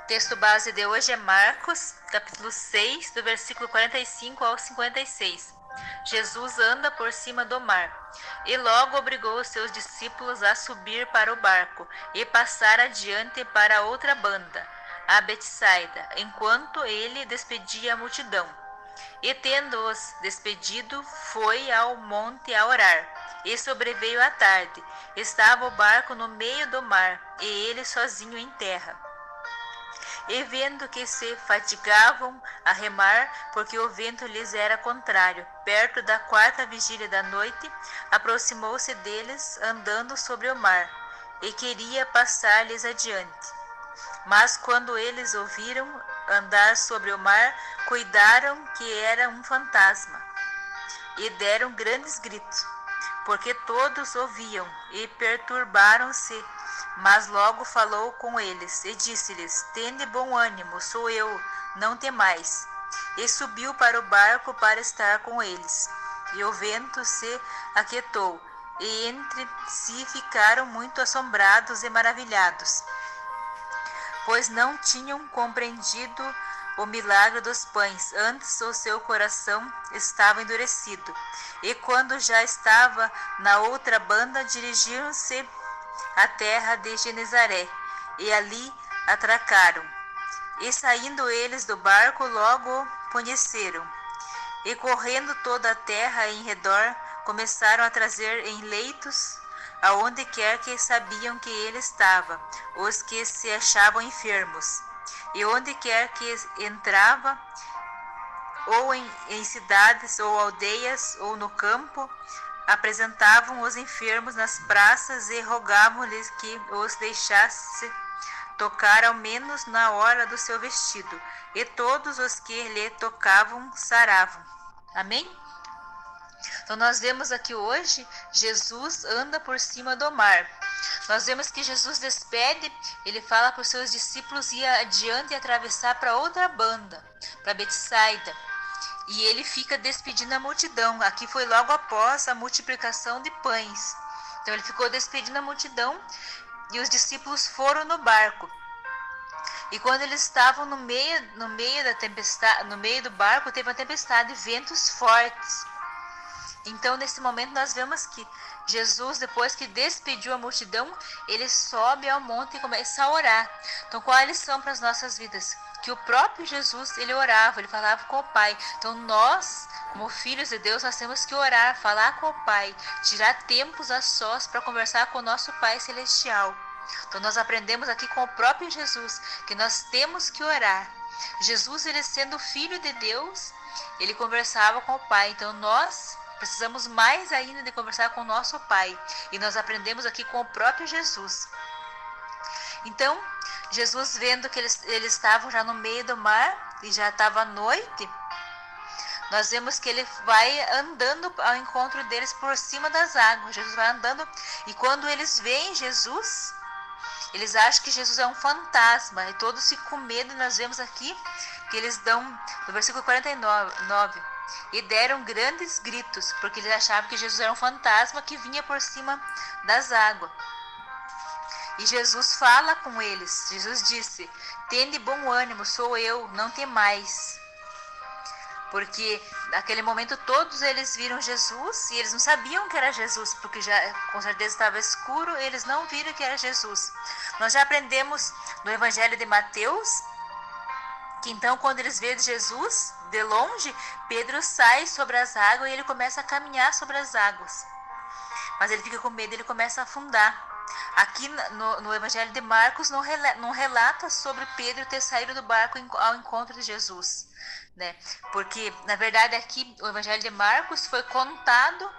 O texto base de hoje é Marcos, capítulo 6, do versículo 45 ao 56. Jesus anda por cima do mar. E logo obrigou os seus discípulos a subir para o barco e passar adiante para outra banda, a Betsaida, enquanto ele despedia a multidão. E tendo-os despedido, foi ao monte a orar. E sobreveio a tarde. Estava o barco no meio do mar, e ele sozinho em terra. E vendo que se fatigavam a remar, porque o vento lhes era contrário, perto da quarta vigília da noite, aproximou-se deles, andando sobre o mar, e queria passar-lhes adiante. Mas quando eles ouviram andar sobre o mar, cuidaram que era um fantasma, e deram grandes gritos, porque todos ouviam, e perturbaram-se. Mas logo falou com eles, e disse-lhes: Tende bom ânimo, sou eu, não temais. E subiu para o barco para estar com eles. E o vento se aquietou, e entre si ficaram muito assombrados e maravilhados, pois não tinham compreendido o milagre dos pães, antes o seu coração estava endurecido. E quando já estava na outra banda, dirigiram-se à terra de Genezaré, e ali atracaram. E saindo eles do barco, logo conheceram. E correndo toda a terra em redor, começaram a trazer em leitos, aonde quer que sabiam que ele estava, os que se achavam enfermos. E onde quer que entrava, ou em cidades, ou aldeias, ou no campo, apresentavam os enfermos nas praças e rogavam-lhes que os deixasse tocar ao menos na hora do seu vestido. E todos os que lhe tocavam saravam. Amém? Então nós vemos aqui hoje, Jesus anda por cima do mar. Nós vemos que Jesus despede, ele fala para os seus discípulos ir adiante e atravessar para outra banda, para Betsaida. E ele fica despedindo a multidão. Aqui foi logo após a multiplicação de pães. Então ele ficou despedindo a multidão e os discípulos foram no barco. E quando eles estavam no meio da tempestade, no meio do barco, teve uma tempestade, ventos fortes. Então, nesse momento, nós vemos que Jesus, depois que despediu a multidão, ele sobe ao monte e começa a orar. Então, qual é a lição para as nossas vidas? Que o próprio Jesus, ele orava, ele falava com o Pai. Então, nós, como filhos de Deus, nós temos que orar, falar com o Pai, tirar tempos a sós para conversar com o nosso Pai Celestial. Então, nós aprendemos aqui com o próprio Jesus que nós temos que orar. Jesus, ele sendo filho de Deus, ele conversava com o Pai. Então, nós precisamos mais ainda de conversar com o nosso Pai. E nós aprendemos aqui com o próprio Jesus. Então, Jesus, vendo que eles estavam já no meio do mar, e já estava noite, nós vemos que ele vai andando ao encontro deles por cima das águas. Jesus vai andando, e quando eles veem Jesus, eles acham que Jesus é um fantasma, e todos ficam com medo. E nós vemos aqui que eles dão, no versículo 49, e deram grandes gritos, porque eles achavam que Jesus era um fantasma que vinha por cima das águas. E Jesus fala com eles. Jesus disse: Tende bom ânimo, sou eu, não temais. Porque naquele momento todos eles viram Jesus e eles não sabiam que era Jesus, porque já com certeza estava escuro, eles não viram que era Jesus. Nós já aprendemos no Evangelho de Mateus que então, quando eles veem Jesus de longe, Pedro sai sobre as águas e ele começa a caminhar sobre as águas. Mas ele fica com medo, ele começa a afundar. Aqui no Evangelho de Marcos não relata sobre Pedro ter saído do barco ao encontro de Jesus, né? Porque, na verdade, aqui o Evangelho de Marcos foi contado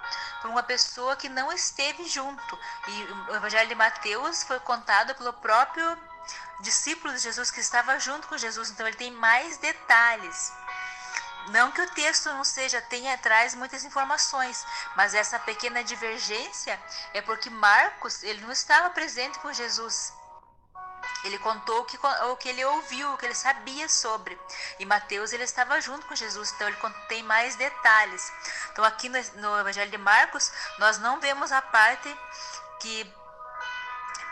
por uma pessoa que não esteve junto. E o Evangelho de Mateus foi contado pelo próprio discípulo de Jesus que estava junto com Jesus. Então ele tem mais detalhes. Não que o texto não traz muitas informações, mas essa pequena divergência é porque Marcos, ele não estava presente com Jesus. Ele contou o que ele ouviu, o que ele sabia sobre. E Mateus, ele estava junto com Jesus, então ele tem mais detalhes. Então aqui no Evangelho de Marcos, nós não vemos a parte que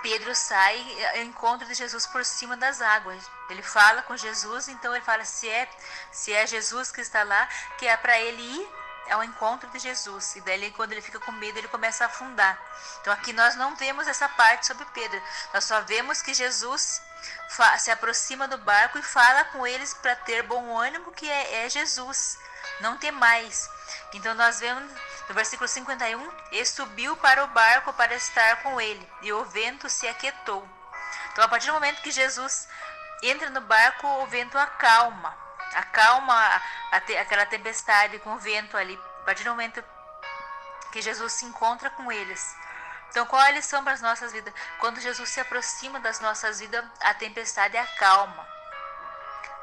Pedro sai ao encontro de Jesus por cima das águas. Ele fala com Jesus, então ele fala se é Jesus que está lá, que é para ele ir ao encontro de Jesus. E daí, quando ele fica com medo, ele começa a afundar. Então aqui nós não vemos essa parte sobre Pedro. Nós só vemos que Jesus se aproxima do barco e fala com eles para ter bom ânimo, que é Jesus, não temais. Então nós vemos no versículo 51, e subiu para o barco para estar com ele, e o vento se aquietou. Então a partir do momento que Jesus entra no barco, o vento acalma aquela tempestade com o vento ali, a partir do momento que Jesus se encontra com eles. Então qual é a lição para as nossas vidas? Quando Jesus se aproxima das nossas vidas, a tempestade acalma.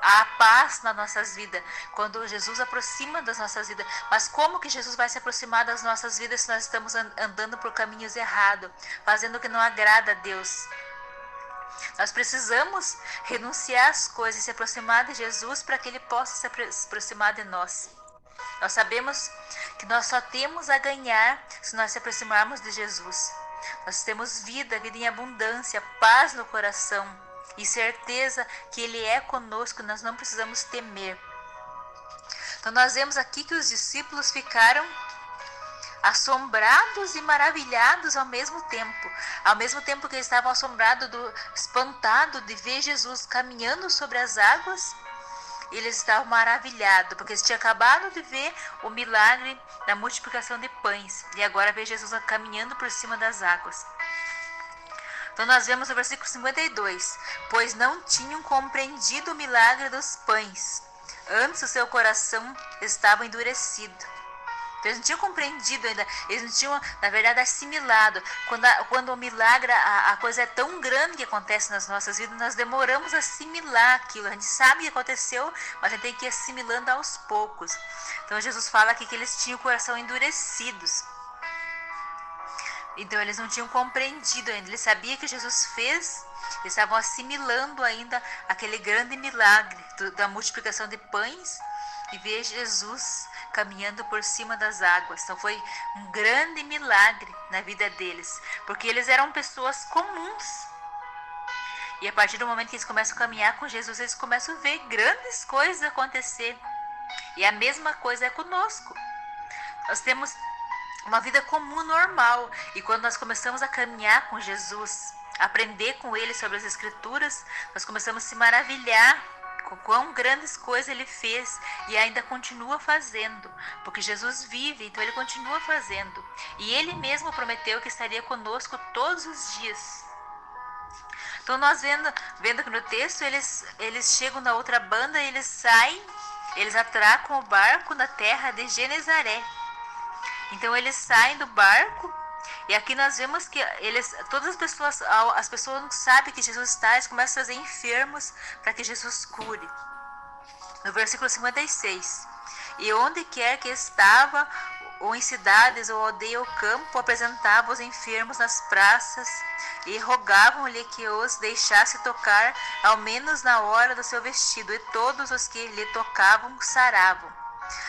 Há paz nas nossas vidas, quando Jesus aproxima das nossas vidas. Mas como que Jesus vai se aproximar das nossas vidas se nós estamos andando por caminhos errados, fazendo o que não agrada a Deus? Nós precisamos renunciar às coisas e se aproximar de Jesus para que Ele possa se aproximar de nós. Nós sabemos que nós só temos a ganhar se nós se aproximarmos de Jesus. Nós temos vida em abundância, paz no coração e certeza que Ele é conosco, nós não precisamos temer. Então nós vemos aqui que os discípulos ficaram assombrados e maravilhados ao mesmo tempo que eles estavam assombrados, espantados de ver Jesus caminhando sobre as águas. Eles estavam maravilhados, porque eles tinham acabado de ver o milagre da multiplicação de pães, e agora vê Jesus caminhando por cima das águas. Então nós vemos no versículo 52, pois não tinham compreendido o milagre dos pães, antes o seu coração estava endurecido. Então, eles não tinham compreendido ainda, eles não tinham, na verdade, assimilado. Quando o milagre, a coisa é tão grande que acontece nas nossas vidas, nós demoramos a assimilar aquilo. A gente sabe que aconteceu, mas a gente tem que ir assimilando aos poucos. Então Jesus fala aqui que eles tinham o coração endurecidos. Então eles não tinham compreendido ainda, eles sabiam que Jesus fez, eles estavam assimilando ainda aquele grande milagre da multiplicação de pães e ver Jesus caminhando por cima das águas. Então foi um grande milagre na vida deles, porque eles eram pessoas comuns. E a partir do momento que eles começam a caminhar com Jesus, eles começam a ver grandes coisas acontecer. E a mesma coisa é conosco. Nós temos uma vida comum, normal, e quando nós começamos a caminhar com Jesus, aprender com Ele sobre as Escrituras, nós começamos a se maravilhar com quão grandes coisas Ele fez e ainda continua fazendo, porque Jesus vive, então Ele continua fazendo, e Ele mesmo prometeu que estaria conosco todos os dias. Então nós vendo aqui no texto, eles chegam na outra banda, eles saem, eles atracam o barco na terra de Genezaré. Então eles saem do barco, e aqui nós vemos que todas as pessoas não sabem que Jesus está, eles começam a trazer enfermos para que Jesus cure. No versículo 56, e onde quer que estava, ou em cidades, ou aldeia ou campo, apresentava os enfermos nas praças, e rogavam-lhe que os deixasse tocar, ao menos na hora do seu vestido, e todos os que lhe tocavam saravam.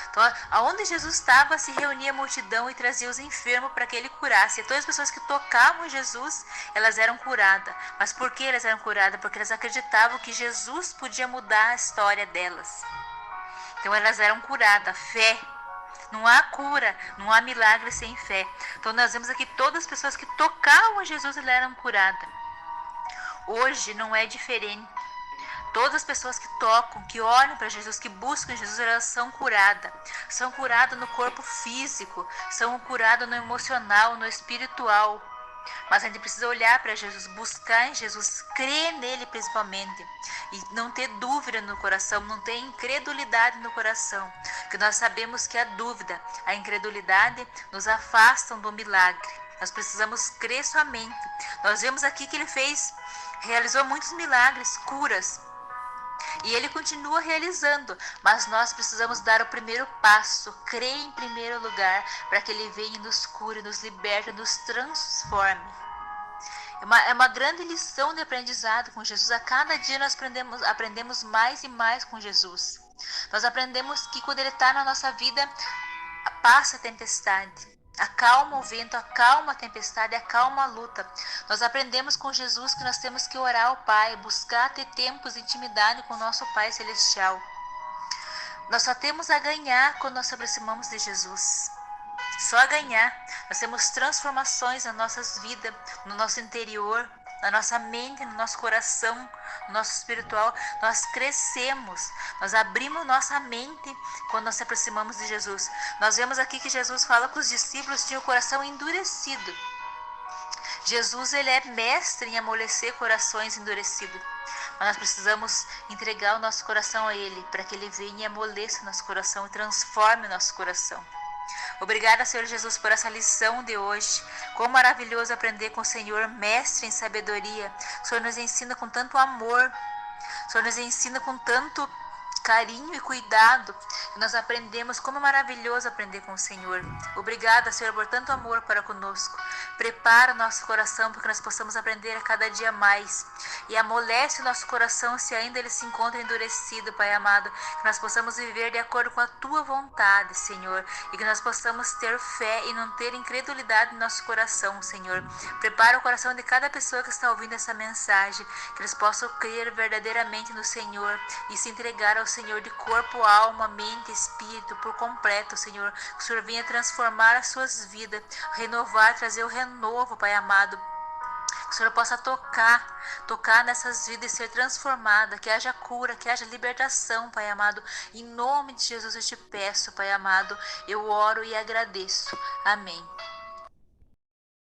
Então, aonde Jesus estava, se reunia a multidão e trazia os enfermos para que ele curasse. E todas as pessoas que tocavam Jesus, elas eram curadas. Mas por que elas eram curadas? Porque elas acreditavam que Jesus podia mudar a história delas. Então elas eram curadas. Fé. Não há cura, não há milagre sem fé. Então nós vemos aqui todas as pessoas que tocavam Jesus, elas eram curadas. Hoje não é diferente. Todas as pessoas que tocam, que olham para Jesus, que buscam Jesus, elas são curadas. São curadas no corpo físico, são curadas no emocional, no espiritual. Mas a gente precisa olhar para Jesus, buscar em Jesus, crer nele principalmente. E não ter dúvida no coração, não ter incredulidade no coração. Porque nós sabemos que a dúvida, a incredulidade nos afastam do milagre. Nós precisamos crer somente. Nós vemos aqui que ele realizou muitos milagres, curas. E ele continua realizando, mas nós precisamos dar o primeiro passo, crer em primeiro lugar, para que ele venha e nos cure, nos liberte, nos transforme. É uma grande lição de aprendizado com Jesus. A cada dia nós aprendemos mais e mais com Jesus. Nós aprendemos que quando ele está na nossa vida, passa a tempestade. Acalma o vento, acalma a tempestade, acalma a luta. Nós aprendemos com Jesus que nós temos que orar ao Pai, buscar ter tempos de intimidade com o nosso Pai Celestial. Nós só temos a ganhar quando nós nos aproximamos de Jesus. Só a ganhar. Nós temos transformações nas nossas vidas, no nosso interior, na nossa mente, no nosso coração, no nosso espiritual. Nós crescemos, nós abrimos nossa mente quando nós nos aproximamos de Jesus. Nós vemos aqui que Jesus fala que os discípulos tinham o coração endurecido. Jesus, ele é mestre em amolecer corações endurecidos. Mas nós precisamos entregar o nosso coração a Ele, para que Ele venha e amoleça o nosso coração e transforme o nosso coração. Obrigada, Senhor Jesus, por essa lição de hoje. Quão maravilhoso aprender com o Senhor, mestre em sabedoria. O Senhor nos ensina com tanto amor. O Senhor nos ensina com tanto carinho e cuidado. E nós aprendemos como é maravilhoso aprender com o Senhor. Obrigada, Senhor, por tanto amor para conosco. Prepara o nosso coração para que nós possamos aprender a cada dia mais. E amolece o nosso coração se ainda ele se encontra endurecido, Pai amado. Que nós possamos viver de acordo com a Tua vontade, Senhor. E que nós possamos ter fé e não ter incredulidade no nosso coração, Senhor. Prepara o coração de cada pessoa que está ouvindo essa mensagem. Que eles possam crer verdadeiramente no Senhor e se entregar ao Senhor de corpo, alma, mente, espírito, por completo, Senhor. Que o Senhor venha transformar as suas vidas, renovar, trazer o renovo, Pai amado. Que o Senhor possa tocar nessas vidas e ser transformada, que haja cura, que haja libertação, Pai amado. Em nome de Jesus eu te peço, Pai amado, eu oro e agradeço. Amém.